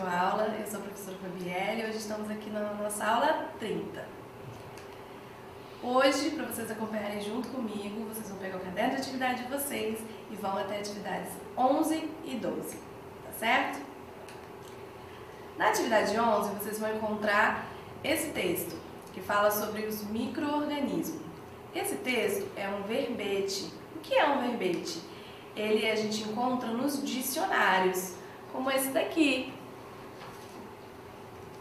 videoaula. Eu sou a professora Fabielle e hoje estamos aqui na nossa aula 30. Hoje, para vocês acompanharem junto comigo, vocês vão pegar o caderno de atividade de vocês e vão até atividades 11 e 12, tá certo? Na atividade 11, vocês vão encontrar esse texto, que fala sobre os micro-organismos. Esse texto é um verbete. O que é um verbete? Ele a gente encontra nos dicionários, como esse daqui,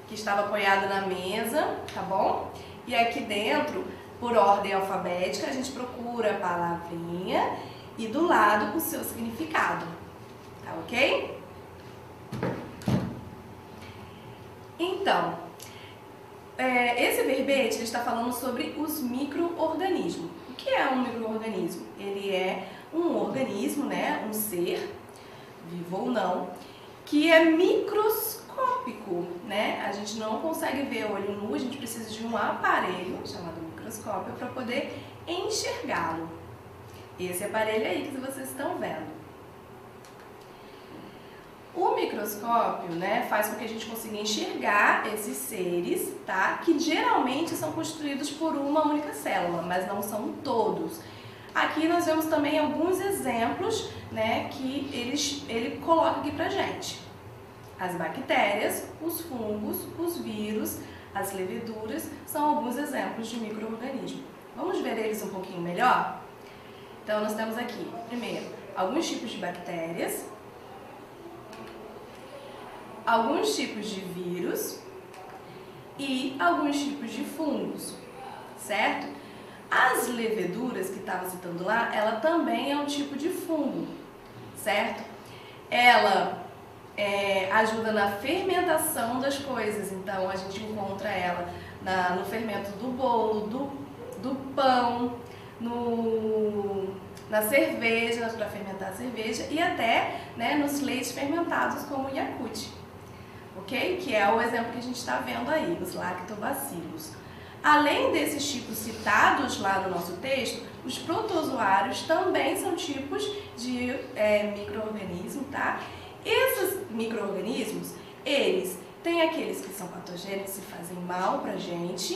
que estava apoiado na mesa, tá bom? E aqui dentro, por ordem alfabética, a gente procura a palavrinha e do lado o seu significado, tá ok? Então, esse verbete ele está falando sobre os micro-organismos. O que é um micro-organismo? Ele é um organismo, né, um ser, vivo ou não, que é microscópico, né? A gente não consegue ver o olho nu, a gente precisa de um aparelho chamado microscópio para poder enxergá-lo. Esse aparelho aí que vocês estão vendo. O microscópio, né, faz com que a gente consiga enxergar esses seres, tá? Que geralmente são constituídos por uma única célula, mas não são todos. Aqui nós vemos também alguns exemplos, né, que ele coloca aqui pra gente. As bactérias, os fungos, os vírus, as leveduras são alguns exemplos de micro-organismos. Vamos ver eles um pouquinho melhor? Então nós temos aqui, primeiro, alguns tipos de bactérias, alguns tipos de vírus e alguns tipos de fungos, certo? As leveduras que estava citando lá, ela também é um tipo de fungo, certo? Ela ajuda na fermentação das coisas, então a gente encontra ela no fermento do bolo, do pão, na cerveja, para fermentar a cerveja e até, né, nos leites fermentados como o Yakult, ok? Que é o exemplo que a gente está vendo aí, os lactobacilos. Além desses tipos citados lá no nosso texto, os protozoários também são tipos de micro-organismo, tá? Esses micro-organismos, eles têm aqueles que são patogênicos e fazem mal pra gente,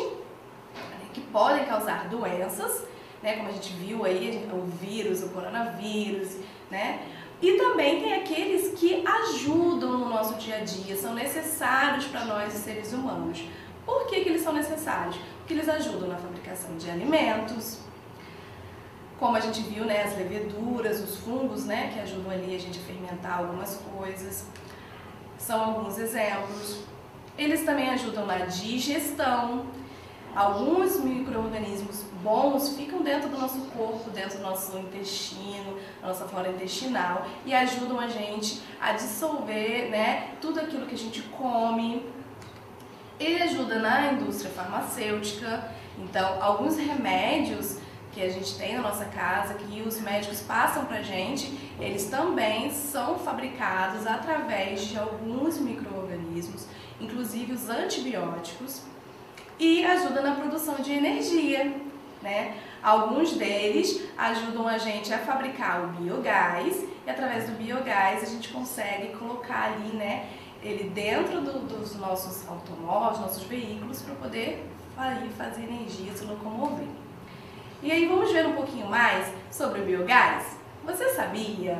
que podem causar doenças, né? Como a gente viu aí, o vírus, o coronavírus, né? E também tem aqueles que ajudam no nosso dia a dia, são necessários para nós, seres humanos. Por que eles são necessários? Porque eles ajudam na fabricação de alimentos, como a gente viu, né, as leveduras, os fungos, né, que ajudam ali a gente a fermentar algumas coisas, são alguns exemplos. Eles também ajudam na digestão. Alguns micro-organismos bons ficam dentro do nosso corpo, dentro do nosso intestino, da nossa flora intestinal e ajudam a gente a dissolver, né, tudo aquilo que a gente come. Ele ajuda na indústria farmacêutica, então alguns remédios que a gente tem na nossa casa, que os médicos passam pra gente, eles também são fabricados através de alguns micro-organismos, inclusive os antibióticos, e ajuda na produção de energia, né? Alguns deles ajudam a gente a fabricar o biogás e através do biogás a gente consegue colocar ali, né, ele dentro dos nossos automóveis, nossos veículos, para poder fazer energia, se locomover. E aí vamos ver um pouquinho mais sobre o biogás? Você sabia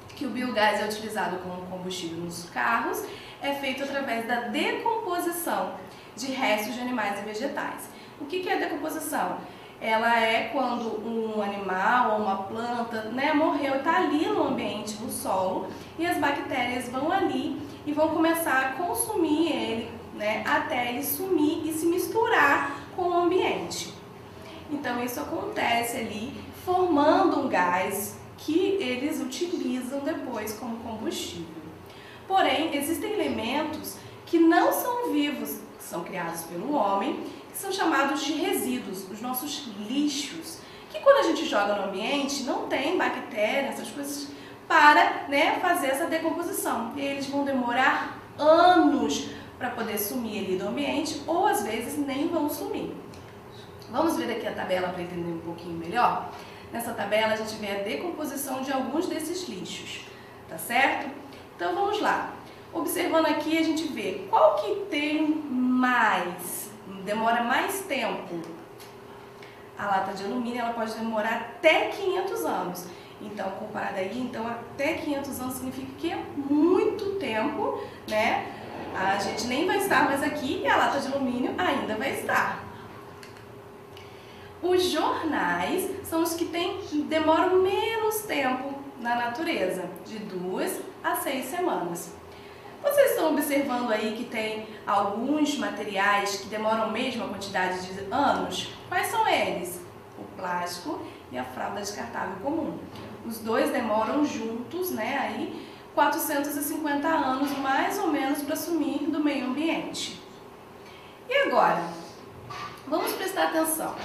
que o biogás é utilizado como combustível nos carros? É feito através da decomposição de restos de animais e vegetais. O que é a decomposição? Ela é quando um animal ou uma planta, né, morreu e está ali no ambiente, no solo, e as bactérias vão ali e vão começar a consumir ele, né, até ele sumir e se misturar com o ambiente. Então isso acontece ali, formando um gás que eles utilizam depois como combustível. Porém, existem elementos que não são vivos, que são criados pelo homem, que são chamados de resíduos, os nossos lixos, que quando a gente joga no ambiente não tem bactéria, essas coisas, para, né, fazer essa decomposição. E eles vão demorar anos para poder sumir ali do ambiente, ou às vezes nem vão sumir. Vamos ver aqui a tabela para entender um pouquinho melhor? Nessa tabela a gente vê a decomposição de alguns desses lixos, tá certo? Então vamos lá. Observando aqui, a gente vê qual que demora mais tempo. A lata de alumínio, ela pode demorar até 500 anos. Então, comparado aí, então até 500 anos significa que é muito tempo, né? A gente nem vai estar mais aqui e a lata de alumínio ainda vai estar. Os jornais são os que demoram menos tempo na natureza, de 2 a 6 semanas. Vocês estão observando aí que tem alguns materiais que demoram a mesma quantidade de anos? Quais são eles? O plástico e a fralda descartável comum. Os dois demoram juntos, né, aí 450 anos mais ou menos para sumir do meio ambiente. E agora, vamos prestar atenção.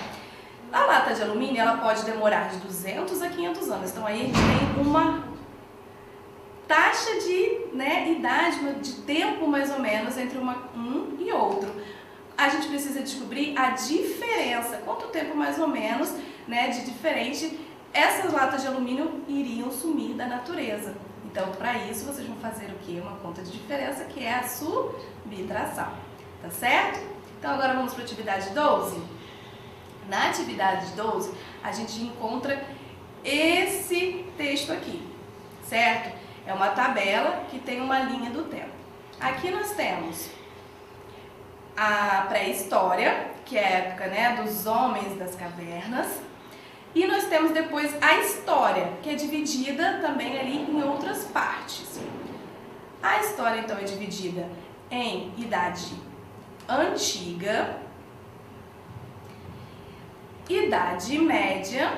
A lata de alumínio, ela pode demorar de 200 a 500 anos. Então aí a gente tem uma taxa de idade, de tempo mais ou menos entre um e outro. A gente precisa descobrir a diferença, quanto tempo mais ou menos, né, de diferente essas latas de alumínio iriam sumir da natureza. Então, para isso, vocês vão fazer o quê? Uma conta de diferença, que é a subtração, tá certo? Então, agora vamos para a atividade 12. Na atividade 12, a gente encontra esse texto aqui, certo? É uma tabela que tem uma linha do tempo. Aqui nós temos a pré-história, que é a época, né, dos homens das cavernas. E nós temos depois a história, que é dividida também ali em outras partes. A história, então, é dividida em idade antiga, idade média,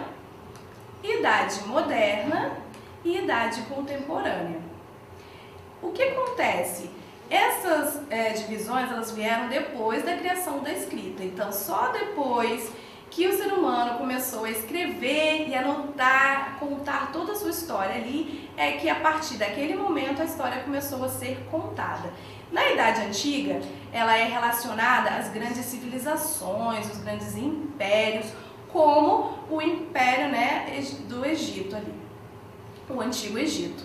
idade moderna e idade contemporânea. O que acontece? Essas divisões, elas vieram depois da criação da escrita. Então, só depois que o ser humano começou a escrever e anotar, a contar toda a sua história ali, é que a partir daquele momento a história começou a ser contada. Na Idade Antiga, ela é relacionada às grandes civilizações, os grandes impérios, como o Império, né, do Egito ali, o Antigo Egito.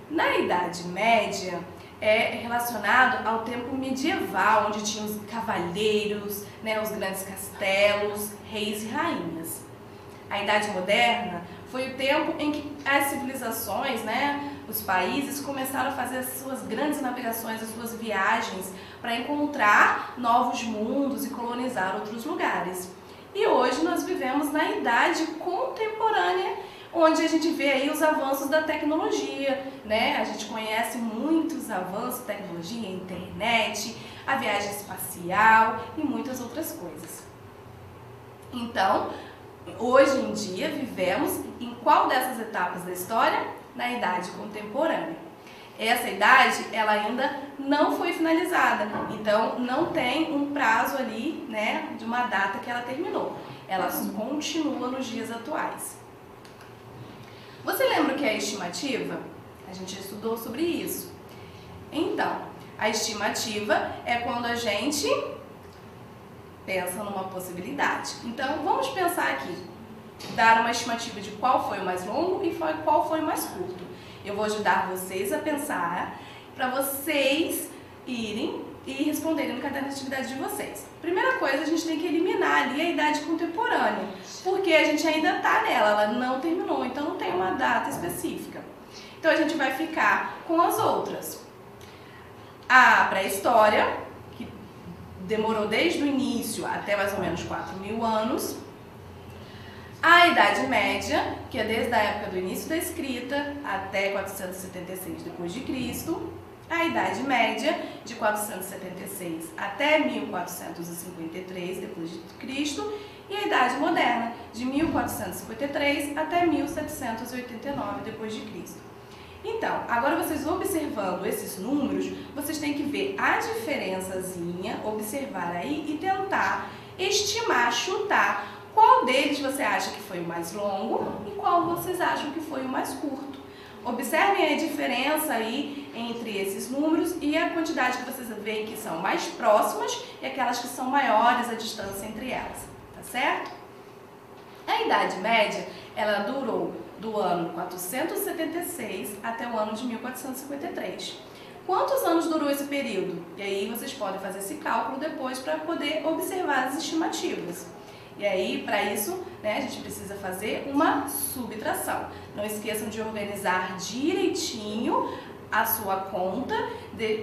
Na Idade Média, é relacionado ao tempo medieval, onde tinha os cavaleiros, né, os grandes castelos, reis e rainhas. A Idade Moderna foi o tempo em que as civilizações, né, os países começaram a fazer as suas grandes navegações, as suas viagens para encontrar novos mundos e colonizar outros lugares. E hoje nós vivemos na Idade Contemporânea, onde a gente vê aí os avanços da tecnologia, né? A gente conhece muitos avanços da tecnologia, a internet, a viagem espacial e muitas outras coisas. Então, hoje em dia, vivemos em qual dessas etapas da história? Na Idade Contemporânea. Essa idade, ela ainda não foi finalizada, então não tem um prazo ali, né, de uma data que ela terminou. Ela continua nos dias atuais. Você lembra o que é a estimativa? A gente estudou sobre isso. Então, a estimativa é quando a gente pensa numa possibilidade. Então, vamos pensar aqui, dar uma estimativa de qual foi o mais longo e qual foi o mais curto. Eu vou ajudar vocês a pensar, para vocês irem e responderem no caderno de atividade de vocês. Primeira coisa, a gente tem que eliminar ali a idade contemporânea, porque a gente ainda está nela, ela não terminou, então não tem uma data específica. Então a gente vai ficar com as outras. A pré-história, que demorou desde o início até mais ou menos 4.000 anos. A Idade Média, que é desde a época do início da escrita até 476 d.C. A Idade Média, de 476 até 1453 d.C. E a Idade Moderna, de 1453 até 1789 d.C. Então, agora vocês observando esses números, vocês têm que ver a diferençazinha, observar aí e tentar estimar, chutar qual deles você acha que foi o mais longo e qual vocês acham que foi o mais curto. Observem a diferença aí entre esses números e a quantidade que vocês veem que são mais próximas e aquelas que são maiores a distância entre elas, tá certo? A Idade Média, ela durou do ano 476 até o ano de 1453. quantos anos durou esse período? E aí vocês podem fazer esse cálculo depois para poder observar as estimativas. E aí, para isso, né, a gente precisa fazer uma subtração. Não esqueçam de organizar direitinho a sua conta,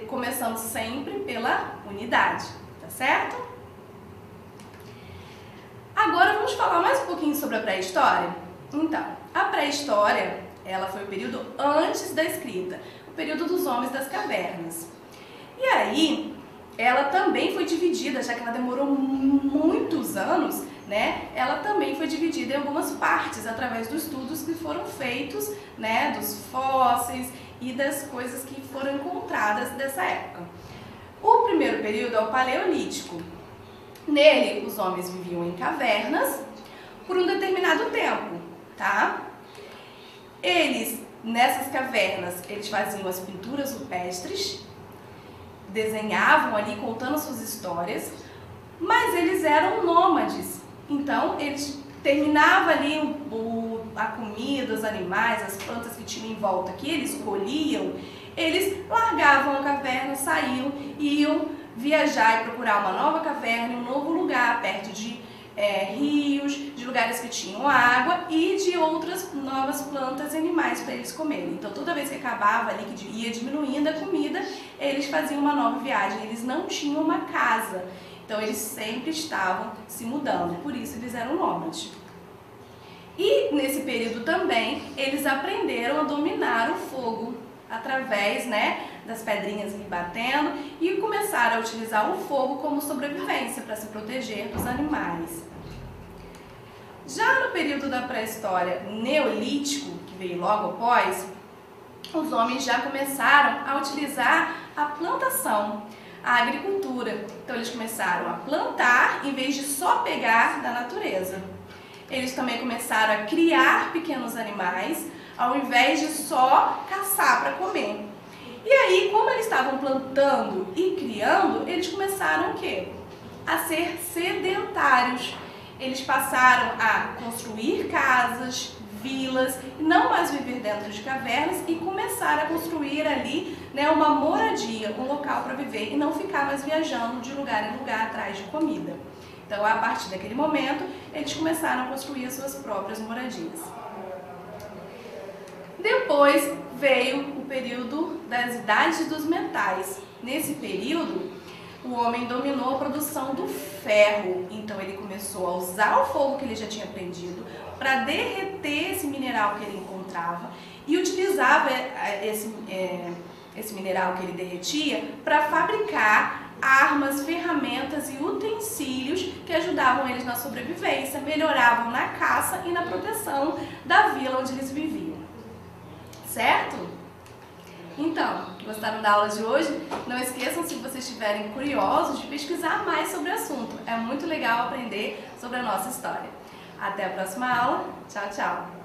começando sempre pela unidade, tá certo? Agora vamos falar mais um pouquinho sobre a pré-história? Então, a pré-história, ela foi o período antes da escrita, o período dos homens das cavernas. E aí, ela também foi dividida, já que ela demorou muitos anos, né? Ela também foi dividida em algumas partes, através dos estudos que foram feitos, né? Dos fósseis e das coisas que foram encontradas dessa época. O primeiro período é o Paleolítico. Nele, os homens viviam em cavernas por um determinado tempo, tá? Nessas cavernas, eles faziam as pinturas rupestres, desenhavam ali contando suas histórias, mas eles eram nômades. Então, eles terminavam ali a comida, os animais, as plantas que tinham em volta, que eles colhiam, eles largavam a caverna, saíam e iam viajar e procurar uma nova caverna, um novo lugar, perto de rios, de lugares que tinham água e de outras novas plantas e animais para eles comerem. Então, toda vez que acabava ali, que ia diminuindo a comida, eles faziam uma nova viagem. Eles não tinham uma casa, então eles sempre estavam se mudando, por isso eles eram nômades. E nesse período também, eles aprenderam a dominar o fogo, através, né, das pedrinhas ali batendo, e começaram a utilizar o fogo como sobrevivência para se proteger dos animais. Já no período da pré-história neolítico, que veio logo após, os homens já começaram a utilizar a plantação, a agricultura. Então eles começaram a plantar em vez de só pegar da natureza. Eles também começaram a criar pequenos animais, ao invés de só caçar para comer. E aí, como eles estavam plantando e criando, eles começaram o quê? A ser sedentários. Eles passaram a construir casas, vilas, não mais viver dentro de cavernas e começaram a construir ali, né, uma moradia, um local para viver e não ficar mais viajando de lugar em lugar atrás de comida. Então, a partir daquele momento, eles começaram a construir as suas próprias moradias. Depois veio o período das idades dos metais. Nesse período, o homem dominou a produção do ferro. Então ele começou a usar o fogo que ele já tinha aprendido para derreter esse mineral que ele encontrava e utilizava esse mineral que ele derretia para fabricar armas, ferramentas e utensílios que ajudavam eles na sobrevivência, melhoravam na caça e na proteção da vila onde eles viviam. Certo? Então, gostaram da aula de hoje? Não esqueçam, se vocês estiverem curiosos, de pesquisar mais sobre o assunto. É muito legal aprender sobre a nossa história. Até a próxima aula. Tchau, tchau!